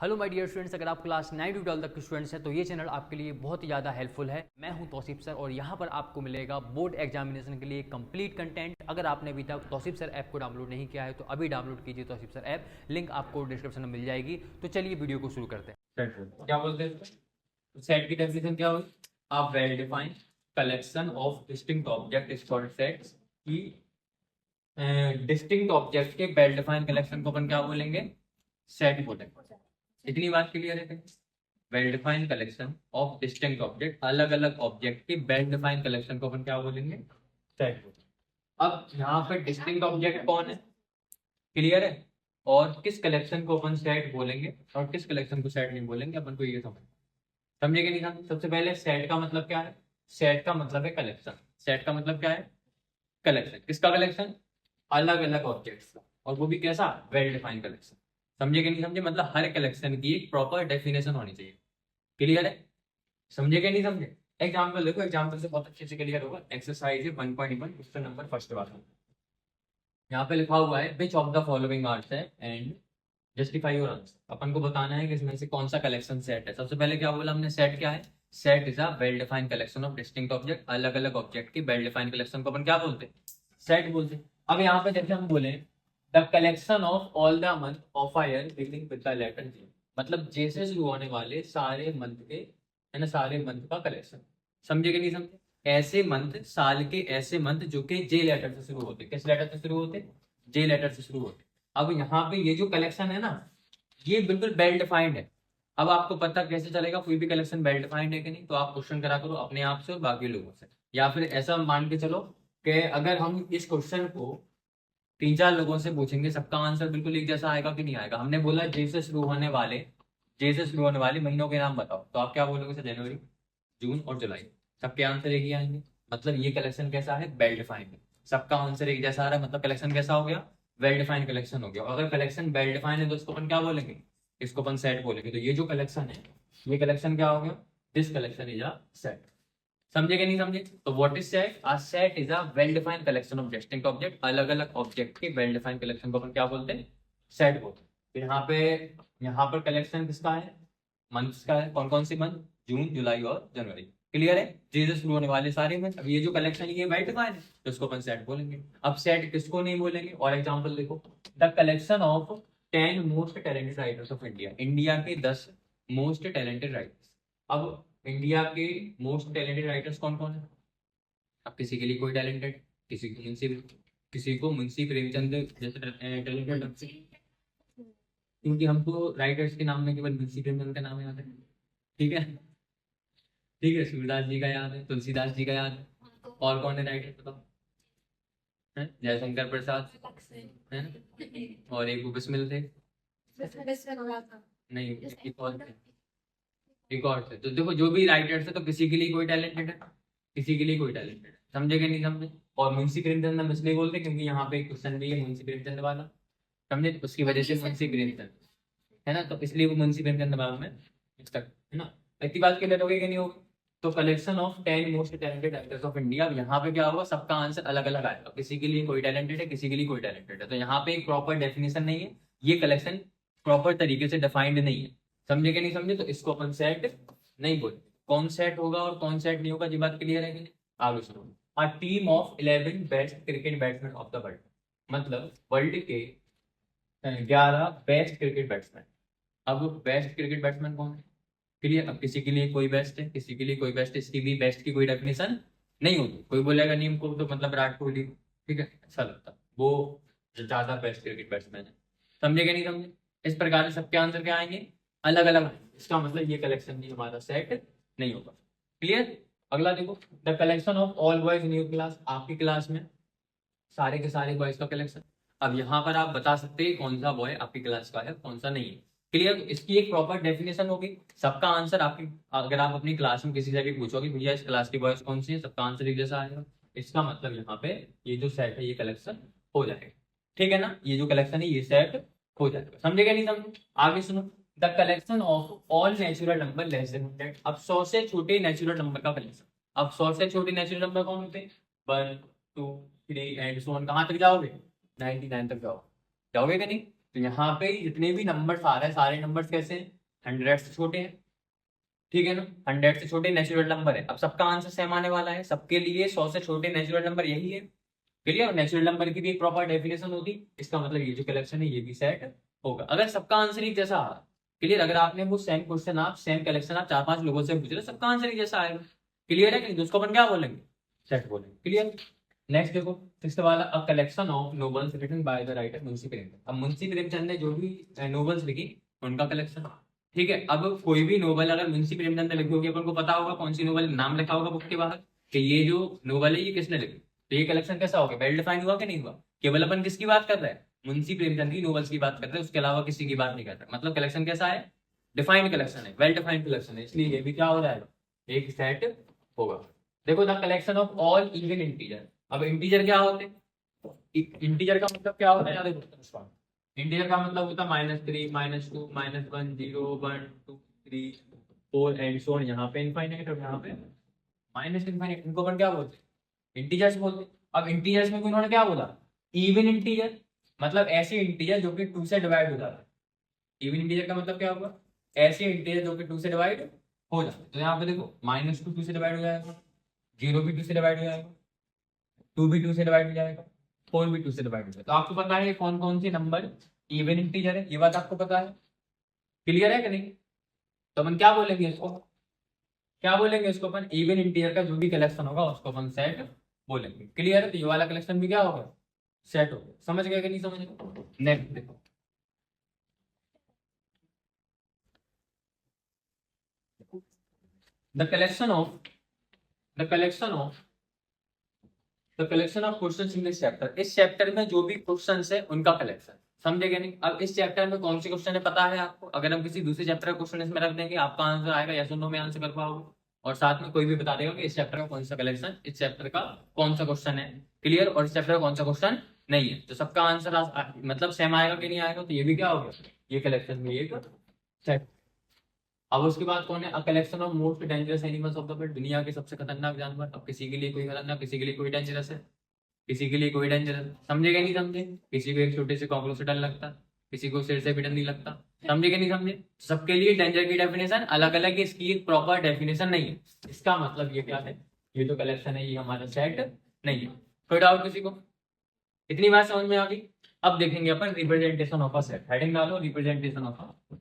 Hello my dear students, अगर आप class 9 to 12 तक के स्टूडेंट्स हैं तो ये चैनल आपके लिए बहुत ही ज़्यादा हेल्पफुल है। मैं हूं तौसीफ सर और यहाँ पर आपको मिलेगा बोर्ड एग्जामिनेशन के लिए कंप्लीट कंटेंट। अगर आपने अभी तक तौसीफ सर ऐप को डाउनलोड नहीं किया है तो अभी डाउनलोड कीजिए तौसीफ सर ऐप, लिंक आपको डिस्क्रिप्शन में मिल जाएगी। तो चलिए वीडियो को शुरू करते हैं। क्या बोलते हैं सेट की डेफिनेशन क्या हुई? A well defined collection of distinct object is called sets. की डिस्टिंक्ट ऑब्जेक्ट के वेल डिफाइंड कलेक्शन को अपन क्या बोलेंगे? सेट बोलेंगे। इतनी बात क्लियर है? Well defined collection of distinct object, अलग अलग ऑब्जेक्ट के वेल डिफाइंड कलेक्शन को अपन क्या बोलेंगे? सेट बोलेंगे। अब यहाँ पे डिस्टिंक्ट ऑब्जेक्ट कौन है? क्लियर है? और किस कलेक्शन को अपन सेट बोलेंगे और किस कलेक्शन को सेट नहीं बोलेंगे, अपन को ये समझे कि नहीं समझे? सबसे पहले सेट का मतलब क्या है? सेट का मतलब है कलेक्शन। सेट का मतलब क्या है? कलेक्शन। किसका कलेक्शन? अलग अलग ऑब्जेक्ट्स का, और वो भी कैसा? Well defined collection. समझे कि नहीं समझे? मतलब हर कलेक्शन की एक प्रॉपर डेफिनेशन होनी चाहिए। क्लियर है? समझे कि नहीं समझे? एग्जाम्पल देखो, एग्जाम्पल से बहुत अच्छे से क्लियर होगा। एक्सरसाइज 1.1 क्वेश्चन नंबर फर्स्ट वाला। यहाँ पे लिखा हुआ है which of the following arts है एंड जस्टिफाई योर आंसर। अपन को बताना है कि इसमें से कौन सा कलेक्शन सेट है। सबसे पहले क्या बोला हमने? सेट क्या है? Set is a well defined collection of distinct object. अलग अलग ऑब्जेक्ट की वेल डिफाइंड कलेक्शन को अपन क्या बोलते हैं? सेट बोलते हैं। अब यहाँ पे जैसे हम बोले the collection of all the month of a year beginning with the letter J, मतलब जे से शुरू होने वाले सारे मंथ के, है ना, सारे मंथ का कलेक्शन। समझे कि नहीं समझे? ऐसे मंथ, साल के ऐसे मंथ जो कि जे लेटर से शुरू होते। किस लेटर से शुरू होते? जे लेटर से शुरू होते। अब यहाँ पे ये जो कलेक्शन है ना, ये बिल्कुल वेल डिफाइंड है। अब आपको पता कैसे चलेगा कोई भी कलेक्शन वेल डिफाइंड है कि नहीं? तो आप क्वेश्चन करा करो अपने आप से और बाकी लोगों से, या फिर ऐसा मान के चलो कि अगर हम इस क्वेश्चन को 3-4 लोगों से पूछेंगे, सबका आंसर बिल्कुल एक जैसा आएगा कि नहीं आएगा? हमने बोला जे से शुरू होने वाले महीनों के नाम बताओ, तो आप क्या बोलोगे? सर जनवरी, जून और जुलाई। सबके आंसर एक ही आएंगे। मतलब ये कलेक्शन कैसा है? वेल डिफाइंड है। सबका आंसर एक जैसा आ रहा है, मतलब कलेक्शन कैसा हो गया? वेल डिफाइंड कलेक्शन हो गया। अगर कलेक्शन वेल डिफाइंड है तो इसको अपन क्या बोलेंगे? इसको अपन सेट बोलेंगे। तो ये जो कलेक्शन है, ये कलेक्शन क्या हो गया? This collection is a set. समझे कि नहीं समझे? तो what is set? A set is a well defined collection of distinct object. अलग अलग ऑब्जेक्ट के वेल डिफाइंड कलेक्शन को अपन क्या बोलते हैं? सेट बोलते हैं। तो यहाँ पर कलेक्शन किसका है? मंथ्स का है। कौन कौन सी मंथ? जून, जुलाई और जनवरी। क्लियर है? जे से शुरू होने वाले सारे मंथ। अब ये जो कलेक्शन ये वेल डिफाइंड है तो इसको अपन सेट बोलेंगे। अब सेट किसको नहीं बोलेंगे? और एग्जांपल देखो, the collection of 10 most talented writers of India. India के 10 मोस्ट टैलेंटेड राइटर्स। अब इंडिया के मोस्ट टैलेंटेड राइटर्स कौन कौन है? अब किसी के लिए कोई टैलेंटेड, किसी को मुंशी प्रेमचंद जैसे टैलेंटेड, क्योंकि हमको राइटर्स के नाम में केवल मुंशी प्रेमचंद का नाम याद है। ठीक है? ठीक है, सूरदास जी का याद है, तुलसीदास जी का याद है। और कौन है राइटर बताओ? हैं? जयशंकर प्रसाद है ना, और एक वो बिस्मिल थे। नहीं, एक और थे। तो देखो जो भी राइटर्स है तो किसी के लिए कोई टैलेंटेड है, किसी के लिए कोई टैलेंटेड है। समझे कि नहीं समझे? और मुंशी प्रेमचंद हम इसलिए बोलते हैं क्योंकि यहाँ पे एक क्वेश्चन भी है मुंशी प्रेमचंद वाला। समझे? तो उसकी वजह से मुंशी प्रेमचंद, है ना, तो इसलिए वो मुंशी प्रेमचंद नाम में तक, है ना। इतनी बात क्लियर हो गई कि नहीं होगी? तो collection of 10 most talented actors of India, यहाँ पे क्या होगा? सबका आंसर अलग अलग आएगा। किसी के लिए कोई टैलेंटेड है, किसी के लिए कोई टैलेंटेड है। तो यहाँ पे एक प्रॉपर डेफिनेशन नहीं है, ये कलेक्शन प्रॉपर तरीके से डिफाइंड नहीं है। समझे कि नहीं समझे? तो इसको अपन सेट नहीं बोले। कौन सेट होगा और कौन सेट नहीं होगा, ये बात क्लियर है कि नहीं? आगे सुनो। A team of 11 best cricket batsman of the world, मतलब वर्ल्ड के 11 बेस्ट क्रिकेट बैट्समैन। अब बेस्ट क्रिकेट बैट्समैन कौन है? क्लियर? अब किसी के लिए कोई बेस्ट है, किसी के लिए कोई बेस्ट है। इसकी भी बेस्ट की कोई डेफिनेशन नहीं होती। कोई बोलेगा नीम को तो मतलब विराट कोहली, ठीक है, अच्छा लगता, वो ज्यादा बेस्ट क्रिकेट बैट्समैन है। समझे कि नहीं समझे? इस प्रकार से सबके आंसर क्या आएंगे? अलग अलग आएंगे। इसका मतलब ये कलेक्शन भी हमारा सेट नहीं होगा। क्लियर? अगला देखो, the collection of all boys in your class. आपकी क्लास में सारे के सारे बॉयज का कलेक्शन। अब यहाँ पर आप बता सकते हैं कौन सा बॉय आपकी क्लास का है, कौन सा नहीं है। क्लियर? इसकी एक प्रॉपर डेफिनेशन होगी। सबका आंसर आपकी, अगर आप अपनी क्लास में किसी से भी पूछोगे भैया इस क्लास के बॉयज कौन सी है, सबका आंसर एक जैसा आएगा। इसका मतलब यहाँ पे ये जो सेट है ये कलेक्शन हो जाएगा। ठीक है ना? ये जो कलेक्शन है ये सेट हो जाएगा। समझेगा नहीं समझे? आगे सुनो, the collection of all natural number less than 100। अब 100 से छोटे नेचुरल नंबर का कलेक्शन। अब 100 से छोटे नेचुरल नंबर कौन होते हैं? 1, 2, 3 एंड सो ऑन। कहाँ तक जाओगे? 99 तक जाओगे कि नहीं? तो यहाँ पे जितने भी नंबर्स आ रहे हैं सारे नंबर्स कैसे हैं, 100 से छोटे हैं, ठीक है ना, 100 से छोटे नेचुरल नंबर है। अब सबका आंसर सेम आने वाला है, सबके लिए 100 से छोटे नेचुरल नंबर यही है, क्लियर। नेचुरल नंबर की भी एक प्रॉपर डेफिनेशन होती, इसका मतलब ये जो कलेक्शन है ये भी सेट होगा अगर सबका आंसर एक जैसा आ, क्लियर। अगर आपने वो सेम क्वेश्चन आप सेम कलेक्शन आप 4-5 लोगों से पूछ रहे सबका आंसर एक जैसा आएगा, क्लियर है कि नहीं, तो उसको अपन क्या बोलेंगे, सेट बोलेंगे, क्लियर। नेक्स्ट देखो सिक्स्थ वाला, a collection of novels written by the writer Munshi Premchand. अब मुंशी प्रेमचंद ने जो भी नोवेल्स लिखी उनका कलेक्शन, ठीक है। अब कोई भी नोवेल अगर मुंशी प्रेमचंद ने लिखी होगी अपन को पता होगा कौन सी नोवेल, नाम लिखा होगा बुक के बाहर कि ये जो नोवेल है ये किसने लिखी, तो ये कलेक्शन कैसा हो गया, वेल डिफाइंड हुआ कि नहीं हुआ। केवल अपन किसकी बात कर रहे हैं, मुंशी प्रेमचंद की नोवेल्स की बात कर रहे हैं, उसके अलावा किसी की बात नहीं कर रहे, मतलब कलेक्शन कैसा है, डिफाइंड कलेक्शन है, वेल डिफाइंड कलेक्शन है, इसलिए ये भी क्या हो जाएगा, एक सेट होगा। देखो the collection of all even integer. अब इंटीजर क्या होते हैं, इंटीजर का मतलब क्या होता है, देखो इंटीजर का मतलब होता है -3 -2 -1 0 1 2 3 4 एंड सो ऑन। यहाँ पे इनफाइनाइट और यहाँ पे माइनस इनफाइनाइट, इनको अपन क्या बोलते हैं, इंटीजर्स बोलते हैं। अब इंटीजर्स में उन्होंने क्या बोला, इवन इंटीजर, मतलब ऐसे इंटीजर जो कि 2 से डिवाइड हो जाता है। इवन इंटीजर का मतलब क्या होगा, ऐसे इंटीजर जो कि 2 से डिवाइड हो जाते हैं। तो यहाँ पे देखो -2 2 से डिवाइड हो जाएगा, 0 भी 2 से डिवाइड हो जाएगा, 2 भी 2 से डिवाइड हो जाएगा, 4 भी 2 से डिवाइड हो जाएगा। तो आपको पता है कौन कौन से नंबर इवन इंटीजर है, ये बात आपको पता है, क्लियर है कि नहीं। तो अपन क्या बोलेंगे इसको, क्या बोलेंगे इसको अपन, इवन इंटीजर का जो भी कलेक्शन होगा उसको अपन सेट बोलेंगे, क्लियर है। तो ये वाला कलेक्शन भी क्या होगा, सेट होगा। समझ गए कि नहीं समझ गए। नेक्स्ट देखो, the collection of the collection of the collection of questions in this chapter. इस चैप्टर में जो भी क्वेश्चंस है उनका कलेक्शन, समझे क्या नहीं। अब इस चैप्टर में कौन से क्वेश्चन है पता है आपको, अगर हम किसी दूसरे चैप्टर का क्वेश्चन इसमें रख देंगे आपका आंसर आएगा यस और नो में आंसर कर पाओगे, और साथ में कोई भी बता देगा कि इस चैप्टर का कौन सा कलेक्शन, इस चैप्टर का कौन सा क्वेश्चन है, क्लियर, और इस चैप्टर का कौन सा क्वेश्चन नहीं है। तो सबका आंसर मतलब सेम आएगा कि नहीं आएगा, तो ये भी क्या होगा, ये कलेक्शन भी एक सेट। अब उसके बाद कौन है, अ collection of most dangerous animals of the world, दुनिया के सबसे खतरनाक जानवर। अब किसी के लिए कोई खतरनाक, किसी के लिए कोई डेंजरस है, किसी के लिए कोई डेंजरस, समझेगा नहीं समझे। किसी को एक छोटे से कॉकरोच से डर लगता, किसी को सिर से भी डर नहीं लगता, समझेगा नहीं समझे। सबके लिए डेंजर की डेफिनेशन अलग अलग है, इसकी एक प्रॉपर डेफिनेशन नहीं है। इसका मतलब ये क्या है, ये तो कलेक्शन है, ये हमारा सेट नहीं है। कोई डाउट किसी को, इतनी बात समझ में आ गई। अब देखेंगे अपन representation of a set, heading डालो रिप्रेजेंटेशन ऑफ अ